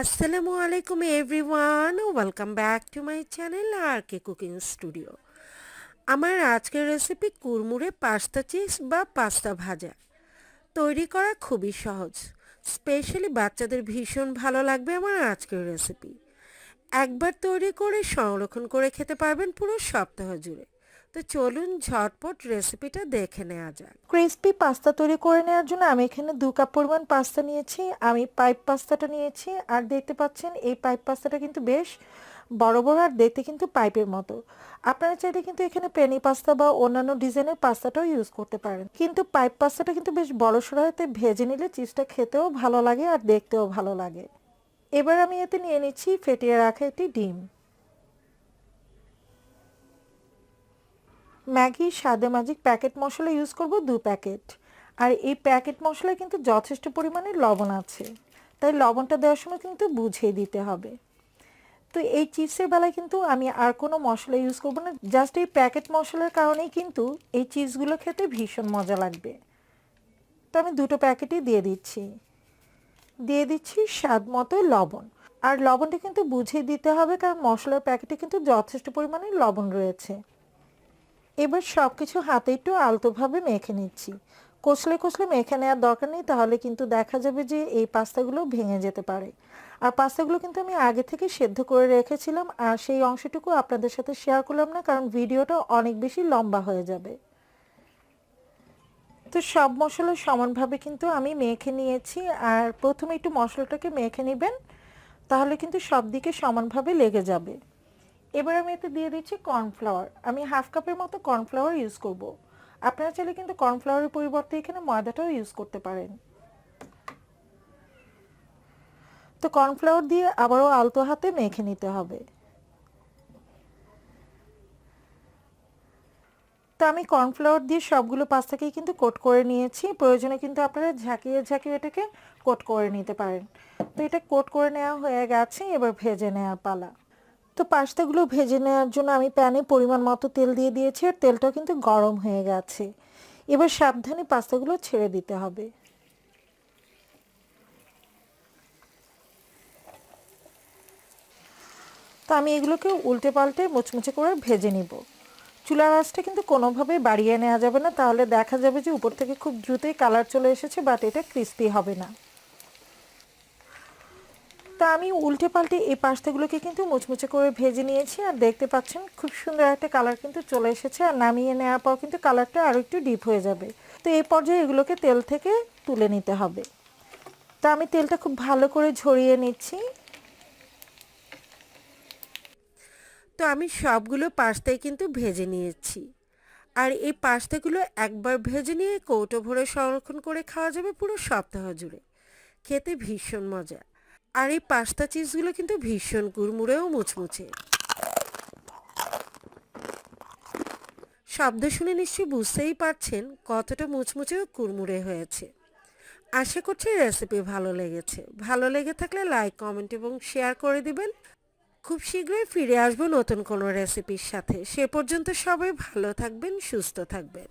আসসালামু আলাইকুম everyone, welcome back to my channel R K cooking studio. আমার আজকের রেসিপি কুরমুরে পাস্তা চিজ বা পাস্তা ভাজা। তৈরি করা খুবই সহজ, স্পেশালি বাচ্চাদের ভীষণ ভালো লাগবে আমার আজকের রেসিপি। একবার তৈরি করে সংরক্ষণ করে খেতে পারবেন পুরো সপ্তাহ জুড়ে। তো চলুন ঝটপট রেসিপিটা দেখে নেওয়া যাক। ক্রিসপি পাস্তা তৈরি করে নেওয়ার জন্য আমি এখানে 2 কাপ পরিমাণ পাস্তা নিয়েছি। আমি পাইপ পাস্তাটা নিয়েছি, আর দেখতে পাচ্ছেন এই পাইপ পাস্তাটা কিন্তু বেশ বড় বড় আর দেখতে কিন্তু পাইপের মতো। আপনারা চাইলে কিন্তু এখানে পেনি পাস্তা বা অন্যান্য ডিজাইনের পাস্তাটাও ইউজ করতে পারেন, কিন্তু পাইপ পাস্তাটা কিন্তু বেশ বড় সড়ো হতে ভেজে নিলে চিজটা খেতেও ভালো লাগে আর দেখতেও ভালো লাগে। এবার আমি এতে নিয়ে নিচ্ছি ফেটিয়ে রাখা একটি ডিম। ম্যাগি স্বাদে ম্যাজিক প্যাকেট মশলা ইউজ করব 2 প্যাকেট। আর এই প্যাকেট মশলায় কিন্তু যথেষ্ট পরিমাণে লবণ আছে, তাই লবণটা দেওয়ার সময় কিন্তু বুঝিয়ে দিতে হবে। তো এই চিপসের বেলায় কিন্তু আমি আর কোনো মশলা ইউজ করব না, জাস্ট এই প্যাকেট মশলার কারণেই কিন্তু এই চিপসগুলো খেতে ভীষণ মজা লাগবে। তো আমি 2টো প্যাকেটই দিয়ে দিচ্ছি স্বাদ মতো লবণ। আর লবণটা কিন্তু বুঝিয়ে দিতে হবে, কারণ মশলার প্যাকেটে কিন্তু যথেষ্ট পরিমাণে লবণ রয়েছে। এবার সব কিছু হাতে একটু আলতোভাবে মেখে নিচ্ছি। কষলে কষলে মেখে নেওয়ার দরকার নেই, তাহলে কিন্তু দেখা যাবে যে এই পাস্তাগুলো ভেঙে যেতে পারে। আর পাস্তাগুলো কিন্তু আমি আগে থেকে সেদ্ধ করে রেখেছিলাম, আর সেই অংশটুকু আপনাদের সাথে শেয়ার করলাম না, কারণ ভিডিওটা অনেক বেশি লম্বা হয়ে যাবে। তো সব মশলা সমানভাবে কিন্তু আমি মেখে নিয়েছি। আর প্রথমে একটু মশলাটাকে মেখে নেবেন, তাহলে কিন্তু সব দিকে সমানভাবে লেগে যাবে। এবার আমি এতে দিয়ে দিচ্ছি কর্নফ্লাওয়ার। আমি 1/2 কাপের মতো কর্নফ্লাওয়ার ইউজ করব। আপনারা চাইলে কিন্তু কর্নফ্লাওয়ারের পরিবর্তে এখানে ময়দাটাও ইউজ করতে পারেন। তো কর্নফ্লাওয়ার দিয়ে আবারও আলতো হাতে মেখে নিতে হবে। তো আমি কর্নফ্লাওয়ার দিয়ে সবগুলো পাস্তাকেই কিন্তু কোট করে নিয়েছি। প্রয়োজনে কিন্তু আপনারা ঝাঁকিয়ে ঝাঁকিয়ে এটাকে কোট করে নিতে পারেন। তো এটা কোট করে নেওয়া হয়ে গেছে, এবার ভেজে নেওয়ার পালা। তো পাস্তাগুলো ভেজে নেওয়ার জন্য আমি প্যানে পরিমাণ মতো তেল দিয়ে দিয়েছি, আর তেলটাও কিন্তু গরম হয়ে গেছে। এবার সাবধানে পাস্তাগুলো ছেড়ে দিতে হবে। তো আমি এগুলোকে উল্টে পাল্টে মুচমুচে করে ভেজে নিব। চুলার আঁচটা কিন্তু কোনোভাবেই বাড়িয়ে নেওয়া যাবে না, তাহলে দেখা যাবে যে উপর থেকে খুব দ্রুতই কালার চলে এসেছে, বাট এটা ক্রিস্পি হবে না। তা আমি উল্টে পাল্টে এই পাস্তাগুলোকে কিন্তু মুচমুচে করে ভেজে নিয়েছি, আর দেখতে পাচ্ছেন খুব সুন্দর একটা কালার কিন্তু চলে এসেছে। আর নামিয়ে নেওয়ার পর কিন্তু কালারটা আরও একটু ডিপ হয়ে যাবে। তো এই পর্যায়ে এগুলোকে তেল থেকে তুলে নিতে হবে। তা আমি তেলটা খুব ভালো করে ঝরিয়ে নিচ্ছি। তো আমি সবগুলো পাস্তাই কিন্তু ভেজে নিয়েছি। আর এই পাস্তাগুলো একবার ভেজে নিয়ে কৌটো ভরে সংরক্ষণ করে খাওয়া যাবে পুরো সপ্তাহ জুড়ে। খেতে ভীষণ মজা। আর এই পাস্তা চিজগুলো কিন্তু ভীষণ কুড়মুড়েও মুচমুচে। শব্দ শুনে নিশ্চয়ই বুঝতেই পারছেন কতটা মুচমুচে ও কুড়মুড়ে হয়েছে। আশা করছি রেসিপি ভালো লেগেছে। ভালো লেগে থাকলে লাইক, কমেন্ট এবং শেয়ার করে দিবেন। খুব শীঘ্রই ফিরে আসবো নতুন কোনো রেসিপির সাথে। সে পর্যন্ত সবাই ভালো থাকবেন, সুস্থ থাকবেন।